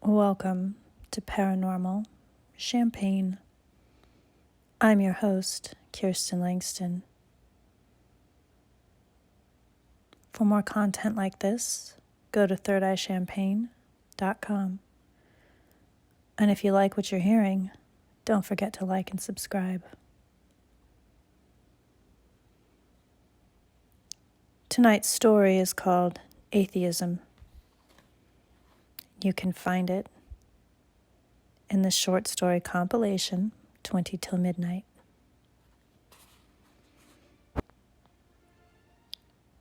Welcome to Paranormal Champagne. I'm your host, Kirsten Langston. For more content like this, go to thirdeyechampagne.com. And if you like what you're hearing, don't forget to like and subscribe. Tonight's story is called Atheism. You can find it in the short story compilation, 20 Till Midnight.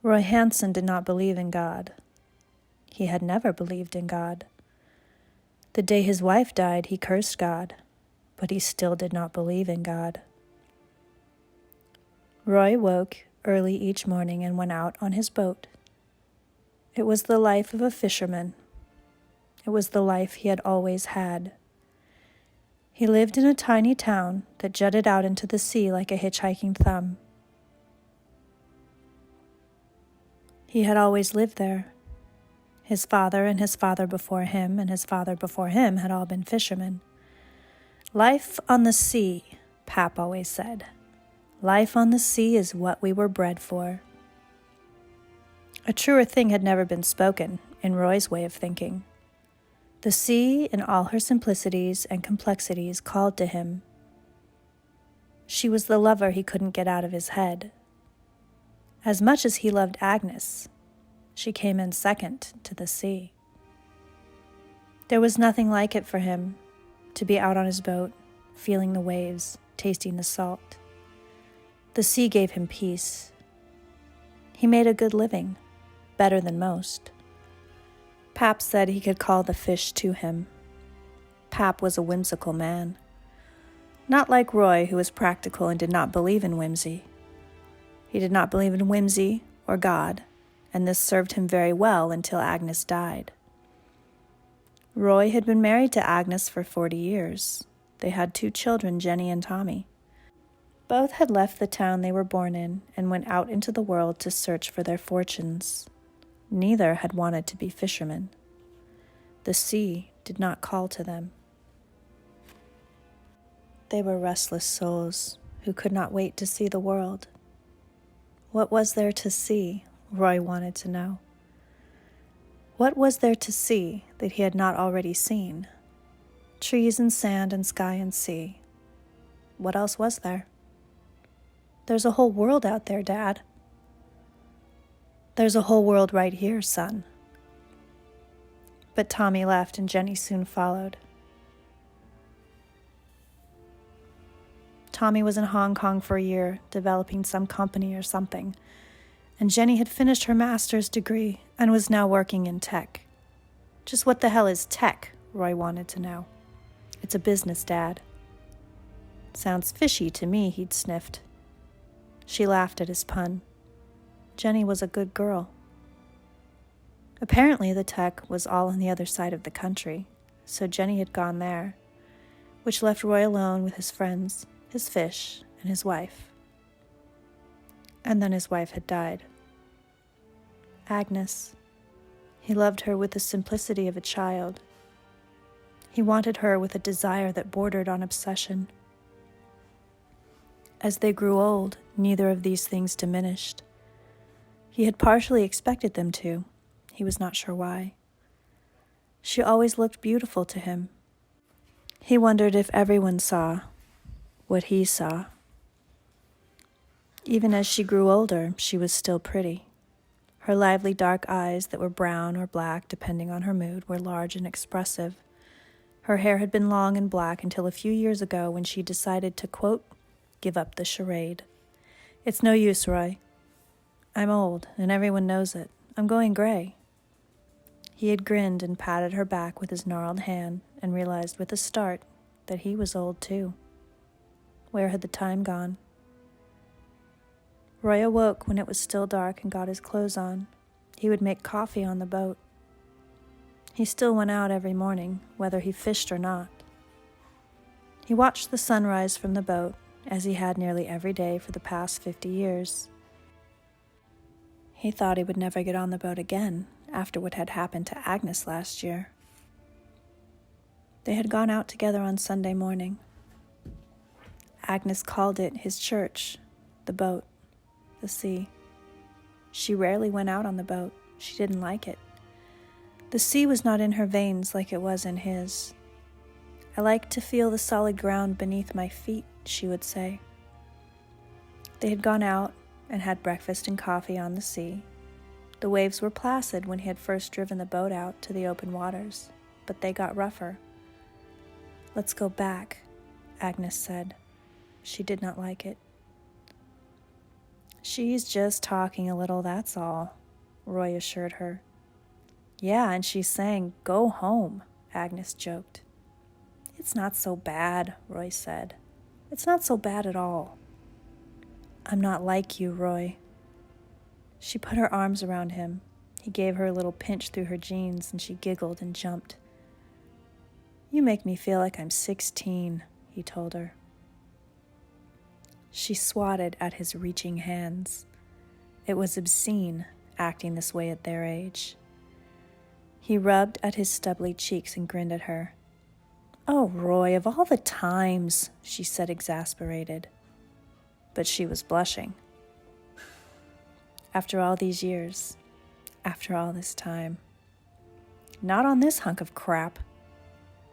Roy Hansen did not believe in God. He had never believed in God. The day his wife died, he cursed God, but he still did not believe in God. Roy woke early each morning and went out on his boat. It was the life of a fisherman. It was the life he had always had. He lived in a tiny town that jutted out into the sea like a hitchhiking thumb. He had always lived there. His father and his father before him and his father before him had all been fishermen. Life on the sea, Pap always said. Life on the sea is what we were bred for. A truer thing had never been spoken, in Roy's way of thinking. The sea, in all her simplicities and complexities, called to him. She was the lover he couldn't get out of his head. As much as he loved Agnes, she came in second to the sea. There was nothing like it for him, to be out on his boat, feeling the waves, tasting the salt. The sea gave him peace. He made a good living, better than most. Pap said he could call the fish to him. Pap was a whimsical man. Not like Roy, who was practical and did not believe in whimsy. He did not believe in whimsy or God, and this served him very well until Agnes died. Roy had been married to Agnes for 40 years. They had 2 children, Jenny and Tommy. Both had left the town they were born in and went out into the world to search for their fortunes. Neither had wanted to be fishermen. The sea did not call to them. They were restless souls who could not wait to see the world. What was there to see? Roy wanted to know. What was there to see that he had not already seen? Trees and sand and sky and sea. What else was there? There's a whole world out there, Dad. There's a whole world right here, son. But Tommy left and Jenny soon followed. Tommy was in Hong Kong for a year, developing some company or something, and Jenny had finished her master's degree and was now working in tech. Just what the hell is tech? Roy wanted to know. It's a business, Dad. Sounds fishy to me, he'd sniffed. She laughed at his pun. Jenny was a good girl. Apparently the tech was all on the other side of the country, so Jenny had gone there, which left Roy alone with his friends, his fish, and his wife. And then his wife had died. Agnes. He loved her with the simplicity of a child. He wanted her with a desire that bordered on obsession. As they grew old, neither of these things diminished. He had partially expected them to. He was not sure why. She always looked beautiful to him. He wondered if everyone saw what he saw. Even as she grew older, she was still pretty. Her lively dark eyes that were brown or black, depending on her mood, were large and expressive. Her hair had been long and black until a few years ago when she decided to, quote, give up the charade. It's no use, Roy. I'm old, and everyone knows it. I'm going gray. He had grinned and patted her back with his gnarled hand and realized with a start that he was old too. Where had the time gone? Roy awoke when it was still dark and got his clothes on. He would make coffee on the boat. He still went out every morning, whether he fished or not. He watched the sunrise from the boat, as he had nearly every day for the past 50 years. He thought he would never get on the boat again after what had happened to Agnes last year. They had gone out together on Sunday morning. Agnes called it his church, the boat, the sea. She rarely went out on the boat. She didn't like it. The sea was not in her veins like it was in his. I like to feel the solid ground beneath my feet, she would say. They had gone out and had breakfast and coffee on the sea. The waves were placid when he had first driven the boat out to the open waters, but they got rougher. "Let's go back," Agnes said. She did not like it. "She's just talking a little, that's all," Roy assured her. "Yeah, and she's saying, 'Go home,'" Agnes joked. "It's not so bad," Roy said. "It's not so bad at all." "I'm not like you, Roy." She put her arms around him. He gave her a little pinch through her jeans, and she giggled and jumped. "You make me feel like I'm 16, he told her. She swatted at his reaching hands. It was obscene, acting this way at their age. He rubbed at his stubbly cheeks and grinned at her. "Oh, Roy, of all the times," she said, exasperated. But she was blushing. After all these years, after all this time. Not on this hunk of crap.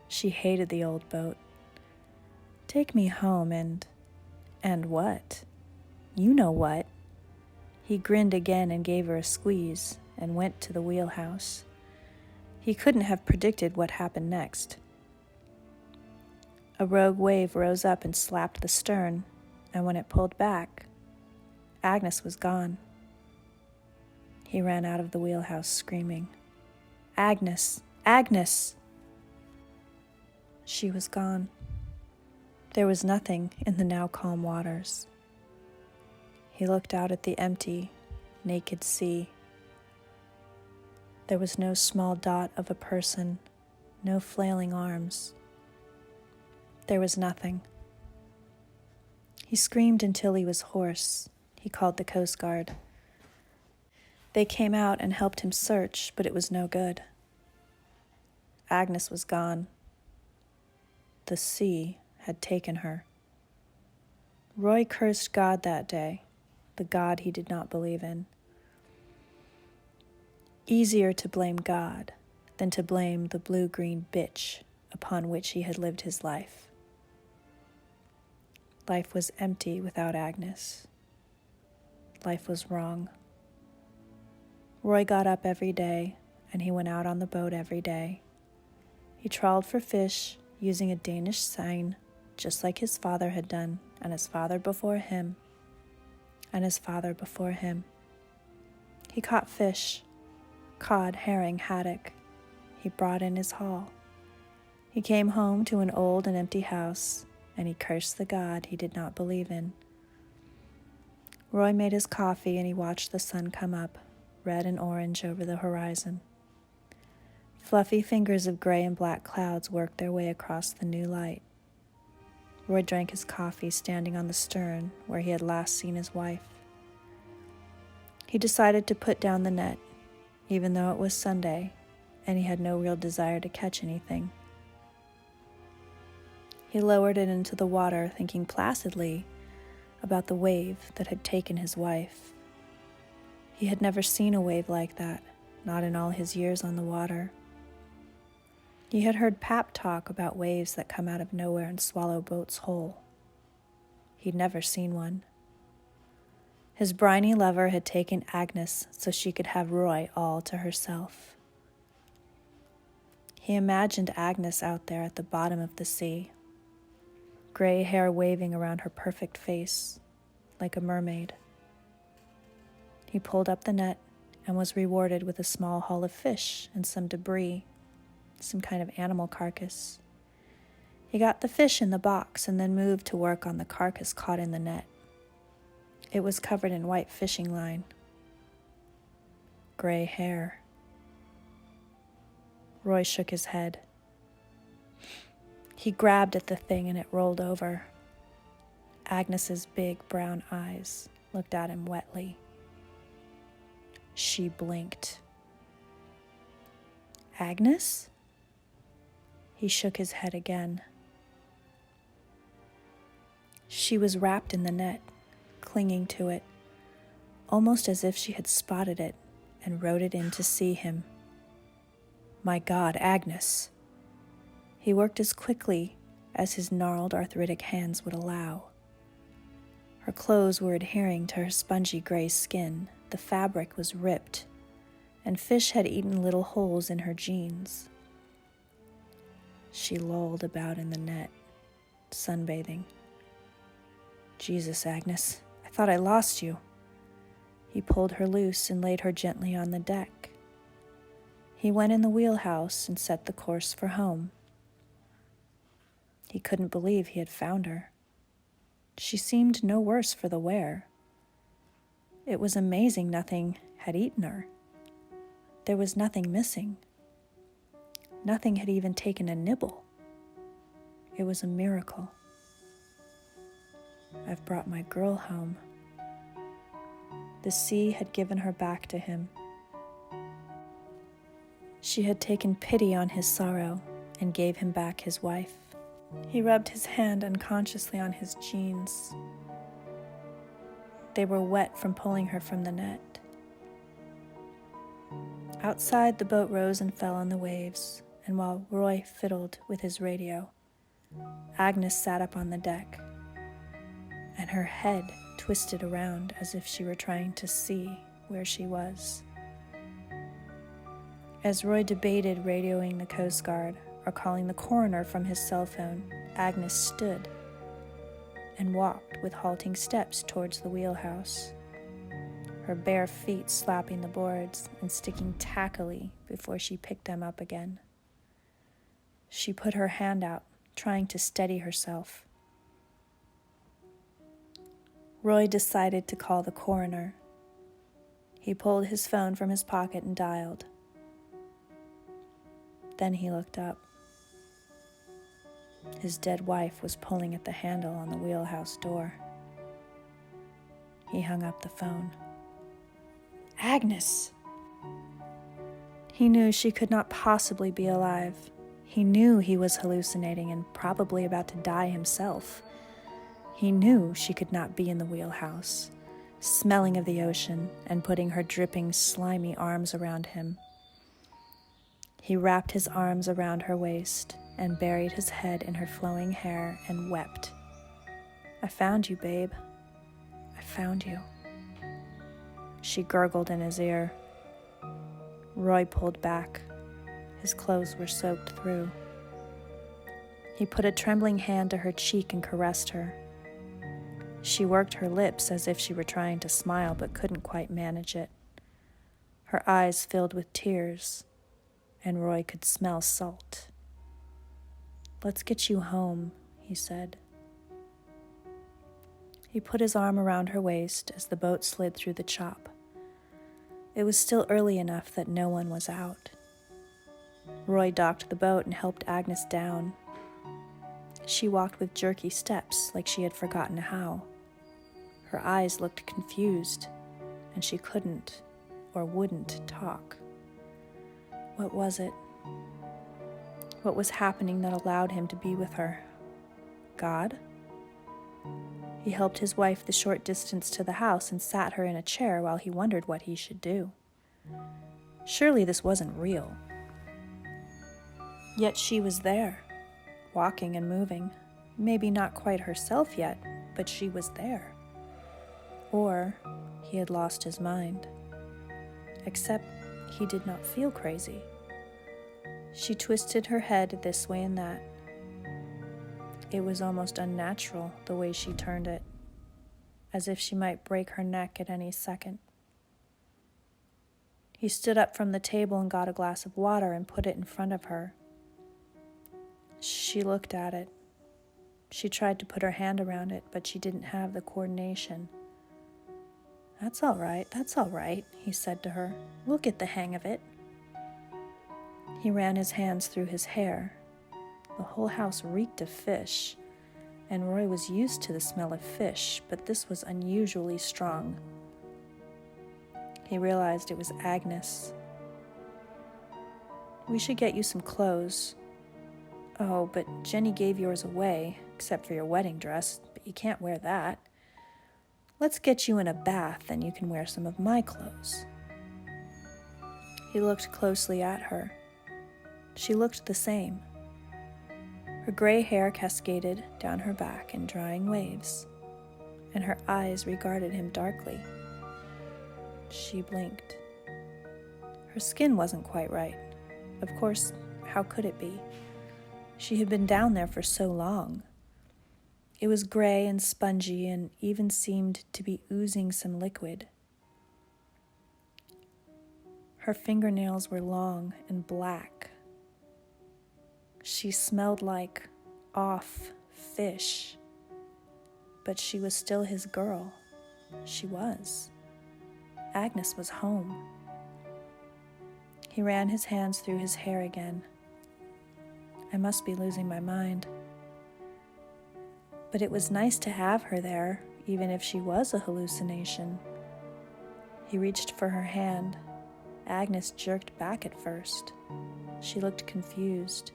She hated the old boat. "Take me home and what? You know what." He grinned again and gave her a squeeze and went to the wheelhouse. He couldn't have predicted what happened next. A rogue wave rose up and slapped the stern, and when it pulled back, Agnes was gone. He ran out of the wheelhouse screaming, "Agnes! Agnes!" She was gone. There was nothing in the now calm waters. He looked out at the empty, naked sea. There was no small dot of a person, no flailing arms. There was nothing. He screamed until he was hoarse. He called the Coast Guard. They came out and helped him search, but it was no good. Agnes was gone. The sea had taken her. Roy cursed God that day, the God he did not believe in. Easier to blame God than to blame the blue-green bitch upon which he had lived his life. Life was empty without Agnes. Life was wrong. Roy got up every day, and he went out on the boat every day. He trawled for fish using a Danish seine, just like his father had done, and his father before him, and his father before him. He caught fish, cod, herring, haddock. He brought in his haul. He came home to an old and empty house, and he cursed the God he did not believe in. Roy made his coffee, and he watched the sun come up, red and orange over the horizon. Fluffy fingers of gray and black clouds worked their way across the new light. Roy drank his coffee standing on the stern where he had last seen his wife. He decided to put down the net, even though it was Sunday, and he had no real desire to catch anything. He lowered it into the water, thinking placidly about the wave that had taken his wife. He had never seen a wave like that, not in all his years on the water. He had heard Pap talk about waves that come out of nowhere and swallow boats whole. He'd never seen one. His briny lover had taken Agnes so she could have Roy all to herself. He imagined Agnes out there at the bottom of the sea, gray hair waving around her perfect face, like a mermaid. He pulled up the net and was rewarded with a small haul of fish and some debris, some kind of animal carcass. He got the fish in the box and then moved to work on the carcass caught in the net. It was covered in white fishing line. Gray hair. Roy shook his head. He grabbed at the thing and it rolled over. Agnes's big brown eyes looked at him wetly. She blinked. "Agnes?" He shook his head again. She was wrapped in the net, clinging to it, almost as if she had spotted it and rode it in to see him. My God, Agnes! He worked as quickly as his gnarled, arthritic hands would allow. Her clothes were adhering to her spongy gray skin. The fabric was ripped, and fish had eaten little holes in her jeans. She lolled about in the net, sunbathing. Jesus, Agnes, I thought I lost you. He pulled her loose and laid her gently on the deck. He went in the wheelhouse and set the course for home. He couldn't believe he had found her. She seemed no worse for the wear. It was amazing nothing had eaten her. There was nothing missing. Nothing had even taken a nibble. It was a miracle. I've brought my girl home. The sea had given her back to him. She had taken pity on his sorrow and gave him back his wife. He rubbed his hand unconsciously on his jeans. They were wet from pulling her from the net. Outside, the boat rose and fell on the waves, and while Roy fiddled with his radio, Agnes sat up on the deck, and her head twisted around as if she were trying to see where she was. As Roy debated radioing the Coast Guard or calling the coroner from his cell phone, Agnes stood and walked with halting steps towards the wheelhouse, her bare feet slapping the boards and sticking tackily before she picked them up again. She put her hand out, trying to steady herself. Roy decided to call the coroner. He pulled his phone from his pocket and dialed. Then he looked up. His dead wife was pulling at the handle on the wheelhouse door. He hung up the phone. Agnes! He knew she could not possibly be alive. He knew he was hallucinating and probably about to die himself. He knew she could not be in the wheelhouse, smelling of the ocean and putting her dripping, slimy arms around him. He wrapped his arms around her waist and buried his head in her flowing hair and wept. I found you, babe. I found you. She gurgled in his ear. Roy pulled back. His clothes were soaked through. He put a trembling hand to her cheek and caressed her. She worked her lips as if she were trying to smile but couldn't quite manage it. Her eyes filled with tears, and Roy could smell salt. Let's get you home, he said. He put his arm around her waist as the boat slid through the chop. It was still early enough that no one was out. Roy docked the boat and helped Agnes down. She walked with jerky steps like she had forgotten how. Her eyes looked confused, and she couldn't or wouldn't talk. What was it? What was happening that allowed him to be with her? God? He helped his wife the short distance to the house and sat her in a chair while he wondered what he should do. Surely this wasn't real. Yet she was there, walking and moving. Maybe not quite herself yet, but she was there. Or he had lost his mind. Except he did not feel crazy. She twisted her head this way and that. It was almost unnatural the way she turned it, as if she might break her neck at any second. He stood up from the table and got a glass of water and put it in front of her. She looked at it. She tried to put her hand around it, but she didn't have the coordination. That's all right, he said to her. We'll get the hang of it. He ran his hands through his hair. The whole house reeked of fish, and Roy was used to the smell of fish, but this was unusually strong. He realized it was Agnes. We should get you some clothes. Oh, but Jenny gave yours away, except for your wedding dress, but you can't wear that. Let's get you in a bath, and you can wear some of my clothes. He looked closely at her. She looked the same. Her gray hair cascaded down her back in drying waves, and her eyes regarded him darkly. She blinked. Her skin wasn't quite right. Of course, how could it be? She had been down there for so long. It was gray and spongy and even seemed to be oozing some liquid. Her fingernails were long and black. She smelled like off fish, but she was still his girl. She was. Agnes was home. He ran his hands through his hair again. I must be losing my mind. But it was nice to have her there, even if she was a hallucination. He reached for her hand. Agnes jerked back at first. She looked confused.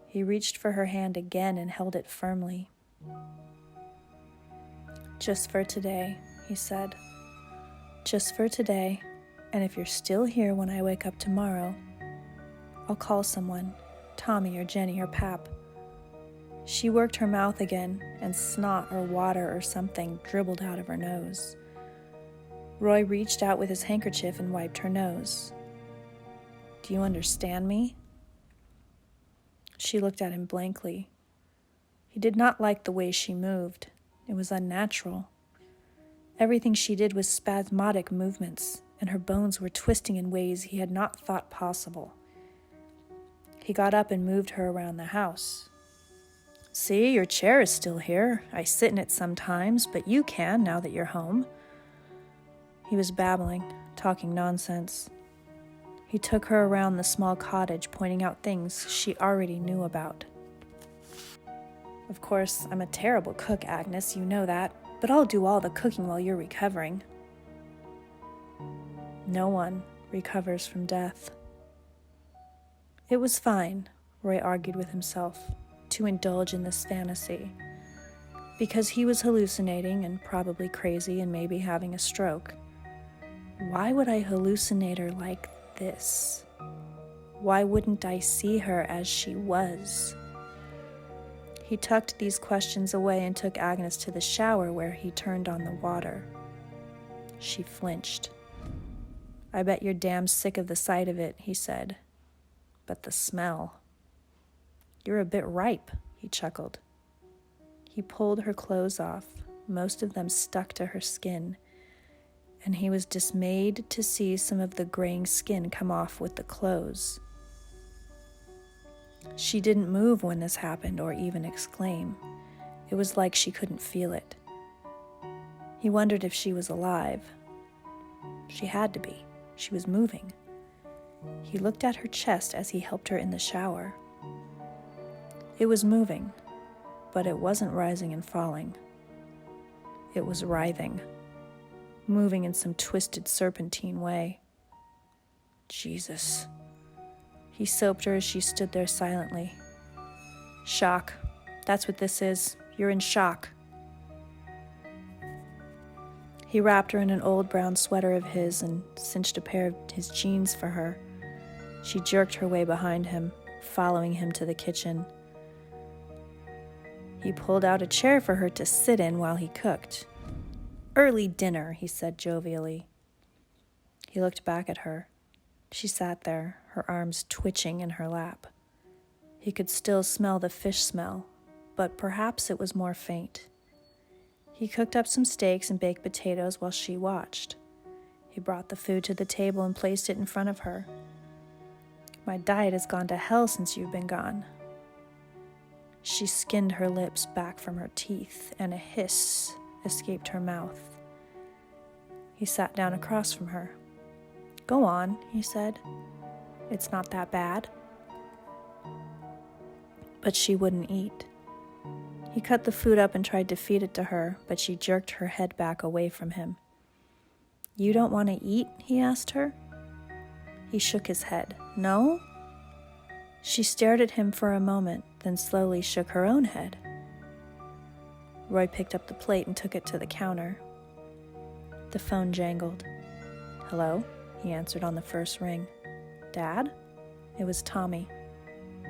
He reached for her hand again and held it firmly. "Just for today," he said. "Just for today, and if you're still here when I wake up tomorrow, I'll call someone, Tommy or Jenny or Pap." She worked her mouth again, and snot or water or something dribbled out of her nose. Roy reached out with his handkerchief and wiped her nose. "Do you understand me?" She looked at him blankly. He did not like the way she moved. It was unnatural. Everything she did was spasmodic movements, and her bones were twisting in ways he had not thought possible. He got up and moved her around the house. "See, your chair is still here. I sit in it sometimes, but you can now that you're home." He was babbling, talking nonsense. He took her around the small cottage, pointing out things she already knew about. "Of course, I'm a terrible cook, Agnes, you know that, but I'll do all the cooking while you're recovering." No one recovers from death. It was fine, Roy argued with himself, to indulge in this fantasy, because he was hallucinating and probably crazy and maybe having a stroke. Why would I hallucinate her like this? Why wouldn't I see her as she was? He tucked these questions away and took Agnes to the shower where he turned on the water. She flinched. "I bet you're damn sick of the sight of it," he said. "But the smell." "You're a bit ripe," he chuckled. He pulled her clothes off. Most of them stuck to her skin, and he was dismayed to see some of the graying skin come off with the clothes. She didn't move when this happened or even exclaim. It was like she couldn't feel it. He wondered if she was alive. She had to be. She was moving. He looked at her chest as he helped her in the shower. It was moving, but it wasn't rising and falling. It was writhing, moving in some twisted serpentine way. Jesus. He soaped her as she stood there silently. "Shock. That's what this is. You're in shock." He wrapped her in an old brown sweater of his and cinched a pair of his jeans for her. She jerked her way behind him, following him to the kitchen. He pulled out a chair for her to sit in while he cooked. "Early dinner," he said jovially. He looked back at her. She sat there, her arms twitching in her lap. He could still smell the fish smell, but perhaps it was more faint. He cooked up some steaks and baked potatoes while she watched. He brought the food to the table and placed it in front of her. "My diet has gone to hell since you've been gone." She skinned her lips back from her teeth, and a hiss escaped her mouth. He sat down across from her. "Go on," he said. "It's not that bad." But she wouldn't eat. He cut the food up and tried to feed it to her, but she jerked her head back away from him. "You don't want to eat?" he asked her. He shook his head. "No?" She stared at him for a moment, then slowly shook her own head. Roy picked up the plate and took it to the counter. The phone jangled. "Hello?" he answered on the first ring. "Dad?" It was Tommy.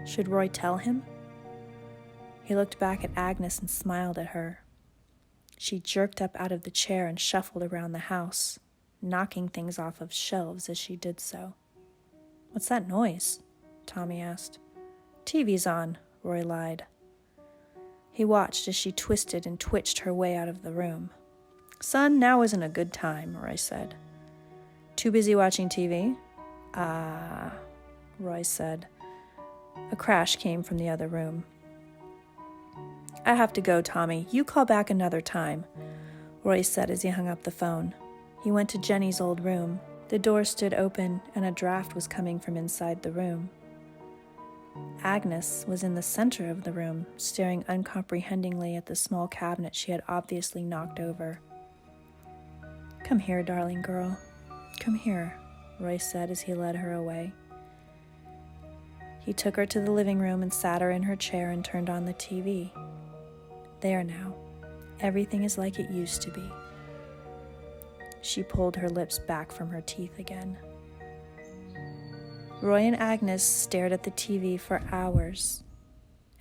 Should Roy tell him? He looked back at Agnes and smiled at her. She jerked up out of the chair and shuffled around the house, knocking things off of shelves as she did so. "What's that noise?" Tommy asked. "TV's on," Roy lied. He watched as she twisted and twitched her way out of the room. "Son, now isn't a good time," Roy said. "Too busy watching TV?" Roy said. A crash came from the other room. "I have to go, Tommy. You call back another time," Roy said as he hung up the phone. He went to Jenny's old room. The door stood open and a draft was coming from inside the room. Agnes was in the center of the room, staring uncomprehendingly at the small cabinet she had obviously knocked over. "Come here, darling girl. Come here," Roy said as he led her away. He took her to the living room and sat her in her chair and turned on the TV. There now. Everything is like it used to be. She pulled her lips back from her teeth again. Roy and Agnes stared at the TV for hours.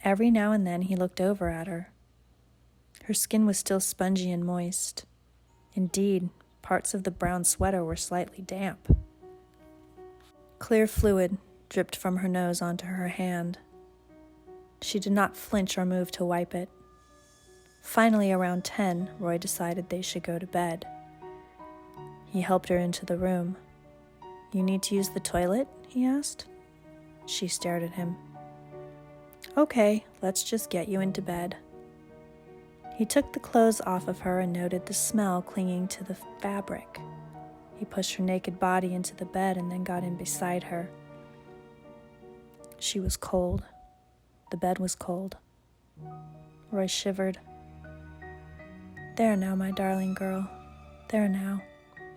Every now and then he looked over at her. Her skin was still spongy and moist. Indeed, parts of the brown sweater were slightly damp. Clear fluid dripped from her nose onto her hand. She did not flinch or move to wipe it. Finally, around 10, Roy decided they should go to bed. He helped her into the room. "You need to use the toilet?" he asked. She stared at him. "Okay, let's just get you into bed." He took the clothes off of her and noted the smell clinging to the fabric. He pushed her naked body into the bed and then got in beside her. She was cold. The bed was cold. Roy shivered. "There now, my darling girl. There now,"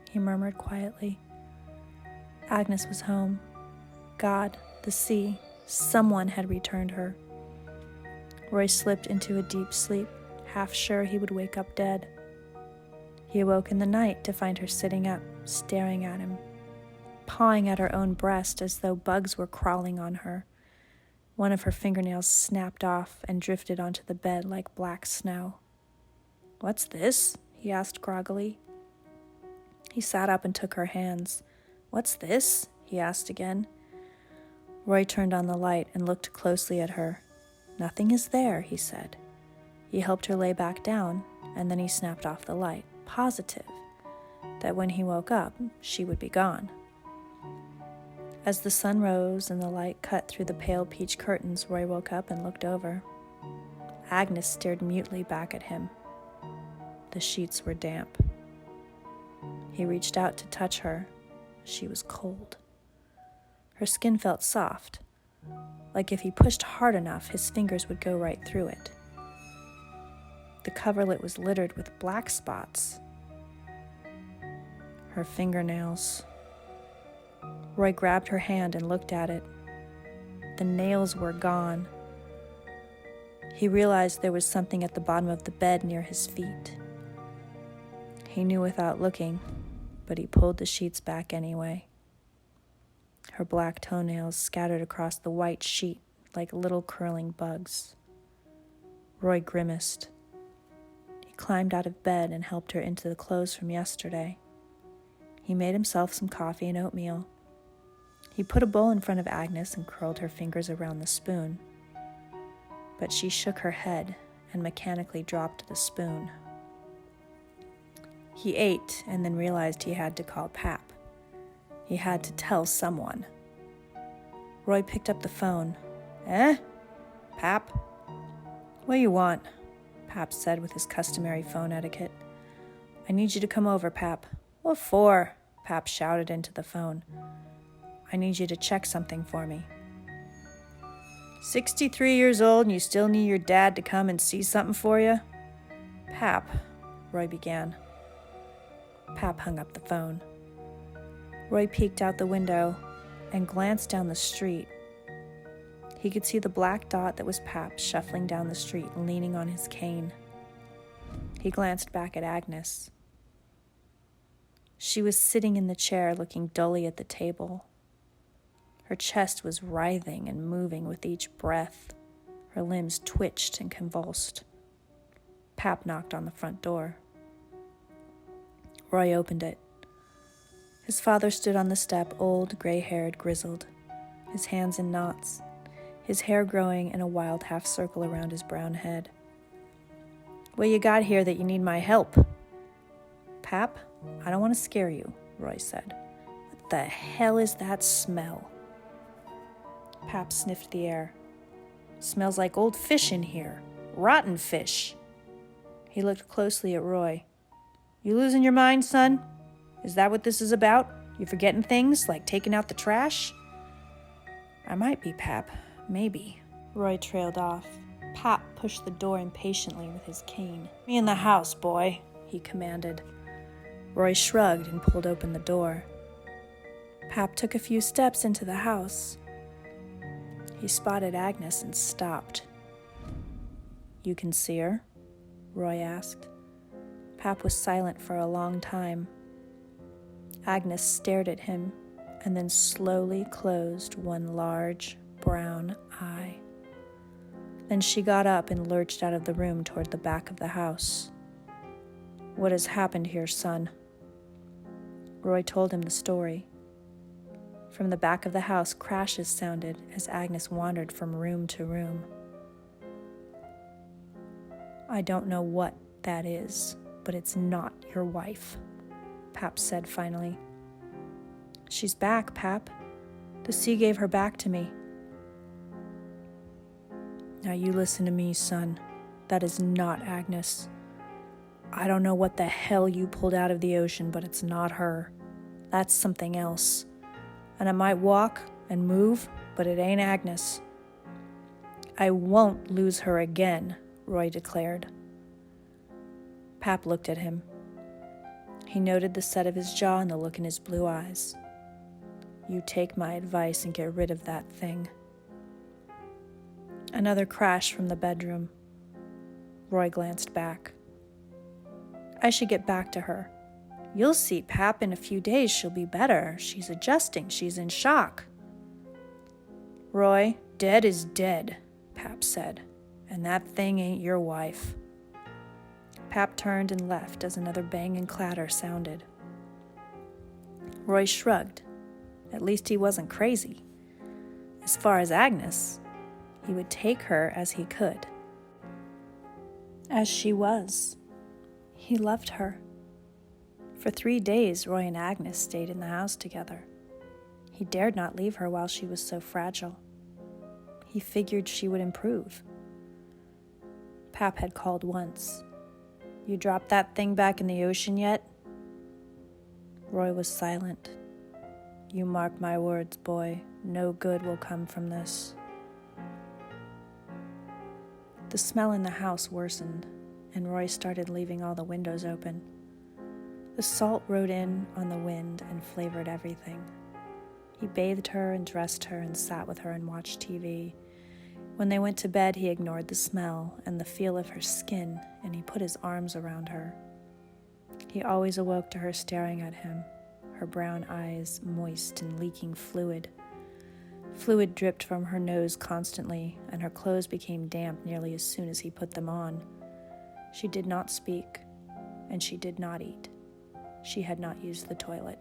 he murmured quietly. Agnes was home. God, the sea, someone had returned her. Roy slipped into a deep sleep, half sure he would wake up dead. He awoke in the night to find her sitting up, staring at him, pawing at her own breast as though bugs were crawling on her. One of her fingernails snapped off and drifted onto the bed like black snow. "What's this?" he asked groggily. He sat up and took her hands. "What's this?" he asked again. Roy turned on the light and looked closely at her. "Nothing is there," he said. He helped her lay back down, and then he snapped off the light, positive that when he woke up, she would be gone. As the sun rose and the light cut through the pale peach curtains, Roy woke up and looked over. Agnes stared mutely back at him. The sheets were damp. He reached out to touch her. She was cold. Her skin felt soft, like if he pushed hard enough, his fingers would go right through it. The coverlet was littered with black spots. Her fingernails. Roy grabbed her hand and looked at it. The nails were gone. He realized there was something at the bottom of the bed near his feet. He knew without looking, but he pulled the sheets back anyway. Her black toenails scattered across the white sheet like little curling bugs. Roy grimaced. He climbed out of bed and helped her into the clothes from yesterday. He made himself some coffee and oatmeal. He put a bowl in front of Agnes and curled her fingers around the spoon. But she shook her head and mechanically dropped the spoon. He ate and then realized he had to call Pap. He had to tell someone. Roy picked up the phone. "Eh? Pap?" "What do you want?" Pap said with his customary phone etiquette. "I need you to come over, Pap." "What for?" Pap shouted into the phone. "I need you to check something for me." 63 years old and you still need your dad to come and see something for you? "Pap," Roy began. Pap hung up the phone. Roy peeked out the window and glanced down the street. He could see the black dot that was Pap shuffling down the street, leaning on his cane. He glanced back at Agnes. She was sitting in the chair, looking dully at the table. Her chest was writhing and moving with each breath. Her limbs twitched and convulsed. Pap knocked on the front door. Roy opened it. His father stood on the step, old, gray-haired, grizzled, his hands in knots, his hair growing in a wild half-circle around his brown head. "What you got here that you need my help?" "Pap, I don't want to scare you," Roy said. "What the hell is that smell?" Pap sniffed the air. "Smells like old fish in here. Rotten fish." He looked closely at Roy. "You losing your mind, son? Is that what this is about? You forgetting things, like taking out the trash?" "I might be, Pap. Maybe." Roy trailed off. Pap pushed the door impatiently with his cane. "Me in the house, boy," he commanded. Roy shrugged and pulled open the door. Pap took a few steps into the house. He spotted Agnes and stopped. "You can see her?" Roy asked. Pap was silent for a long time. Agnes stared at him and then slowly closed one large, brown eye. Then she got up and lurched out of the room toward the back of the house. "What has happened here, son?" Roy told him the story. From the back of the house, crashes sounded as Agnes wandered from room to room. "I don't know what that is, but it's not your wife," Pap said finally. "She's back, Pap. The sea gave her back to me." "Now you listen to me, son. That is not Agnes. I don't know what the hell you pulled out of the ocean, but it's not her. That's something else. And it might walk and move, but it ain't Agnes." "I won't lose her again," Roy declared. Pap looked at him. He noted the set of his jaw and the look in his blue eyes. "You take my advice and get rid of that thing." Another crash from the bedroom. Roy glanced back. "I should get back to her." "You'll see, Pap, in a few days she'll be better. She's adjusting. She's in shock." "Roy, dead is dead," Pap said, "and that thing ain't your wife." Pap turned and left as another bang and clatter sounded. Roy shrugged. At least he wasn't crazy. As far as Agnes, he would take her as he could. As she was. He loved her. For 3 days, Roy and Agnes stayed in the house together. He dared not leave her while she was so fragile. He figured she would improve. Pap had called once. "You dropped that thing back in the ocean yet?" Roy was silent. "You mark my words, boy. No good will come from this." The smell in the house worsened, and Roy started leaving all the windows open. The salt rode in on the wind and flavored everything. He bathed her and dressed her and sat with her and watched TV. When they went to bed, he ignored the smell and the feel of her skin, and he put his arms around her. He always awoke to her staring at him, her brown eyes moist and leaking fluid. Fluid dripped from her nose constantly, and her clothes became damp nearly as soon as he put them on. She did not speak, and she did not eat. She had not used the toilet.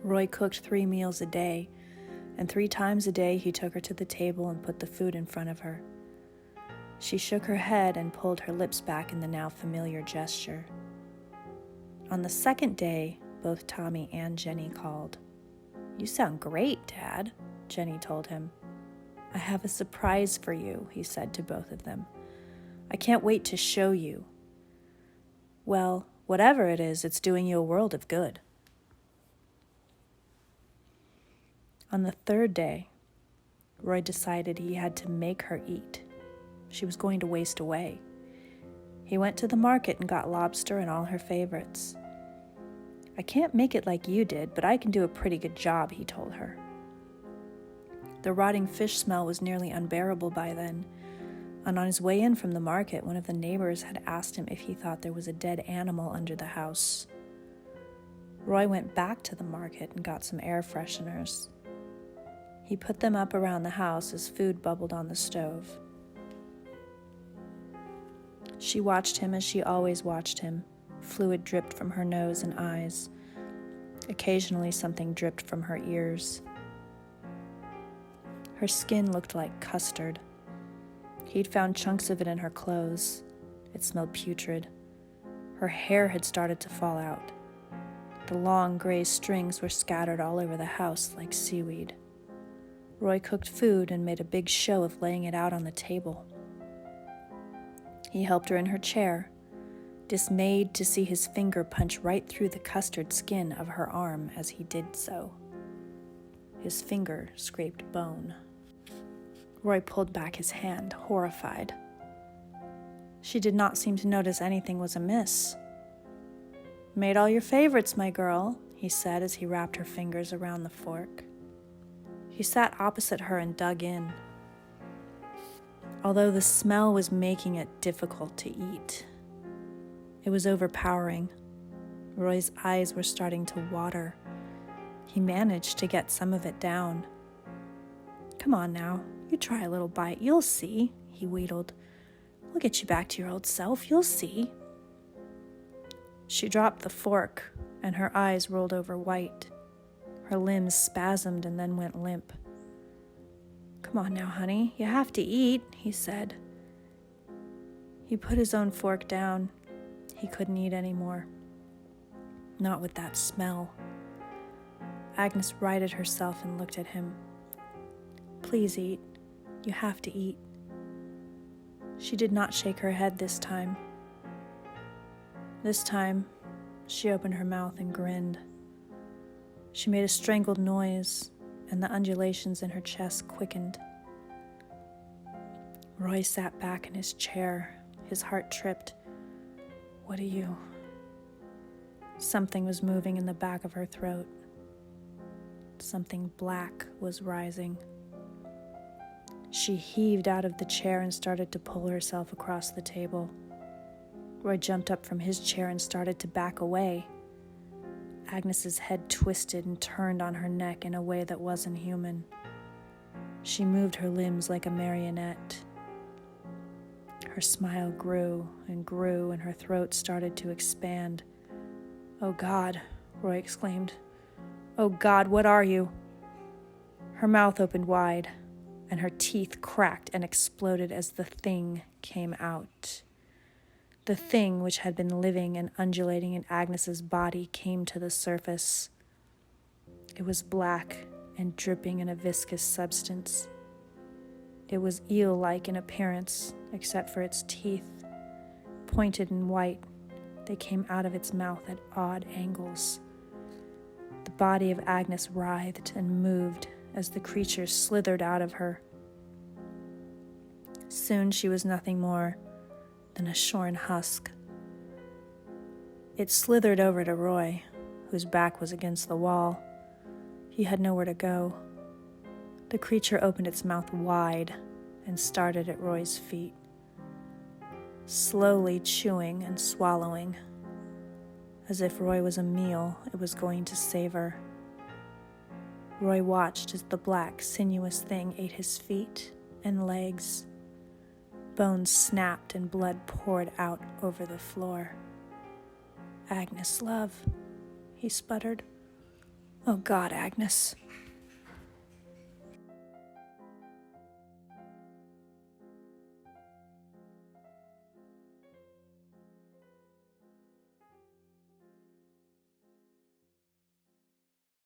Roy cooked 3 meals a day, and 3 times a day he took her to the table and put the food in front of her. She shook her head and pulled her lips back in the now familiar gesture. On the 2nd day, both Tommy and Jenny called. "You sound great, Dad," Jenny told him. "I have a surprise for you," he said to both of them. "I can't wait to show you." "Well, whatever it is, it's doing you a world of good." On the 3rd day, Roy decided he had to make her eat. She was going to waste away. He went to the market and got lobster and all her favorites. "I can't make it like you did, but I can do a pretty good job," he told her. The rotting fish smell was nearly unbearable by then, and on his way in from the market, one of the neighbors had asked him if he thought there was a dead animal under the house. Roy went back to the market and got some air fresheners. He put them up around the house as food bubbled on the stove. She watched him as she always watched him. Fluid dripped from her nose and eyes. Occasionally, something dripped from her ears. Her skin looked like custard. He'd found chunks of it in her clothes. It smelled putrid. Her hair had started to fall out. The long gray strings were scattered all over the house like seaweed. Roy cooked food and made a big show of laying it out on the table. He helped her in her chair, dismayed to see his finger punch right through the custard skin of her arm as he did so. His finger scraped bone. Roy pulled back his hand, horrified. She did not seem to notice anything was amiss. "Made all your favorites, my girl," he said as he wrapped her fingers around the fork. He sat opposite her and dug in. Although the smell was making it difficult to eat, it was overpowering. Roy's eyes were starting to water. He managed to get some of it down. "Come on now, you try a little bite. You'll see," he wheedled. "We'll get you back to your old self. You'll see." She dropped the fork, and her eyes rolled over white. Her limbs spasmed and then went limp. "Come on now, honey. You have to eat," he said. He put his own fork down. He couldn't eat anymore. Not with that smell. Agnes righted herself and looked at him. "Please eat. You have to eat." She did not shake her head this time. This time, she opened her mouth and grinned. She made a strangled noise, and the undulations in her chest quickened. Roy sat back in his chair. His heart tripped. "What are you?" Something was moving in the back of her throat. Something black was rising. She heaved out of the chair and started to pull herself across the table. Roy jumped up from his chair and started to back away. Agnes's head twisted and turned on her neck in a way that wasn't human. She moved her limbs like a marionette. Her smile grew, and her throat started to expand. "Oh God," Roy exclaimed. "Oh God, what are you?" Her mouth opened wide, and her teeth cracked and exploded as the thing came out. The thing which had been living and undulating in Agnes's body came to the surface. It was black and dripping in a viscous substance. It was eel-like in appearance, except for its teeth. Pointed and white, they came out of its mouth at odd angles. The body of Agnes writhed and moved as the creature slithered out of her. Soon she was nothing more than a shorn husk. It slithered over to Roy, whose back was against the wall. He had nowhere to go. The creature opened its mouth wide and started at Roy's feet, slowly chewing and swallowing, as if Roy was a meal it was going to savor. Roy watched as the black, sinuous thing ate his feet and legs. Bones snapped and blood poured out over the floor. "Agnes, love," he sputtered. "Oh God, Agnes."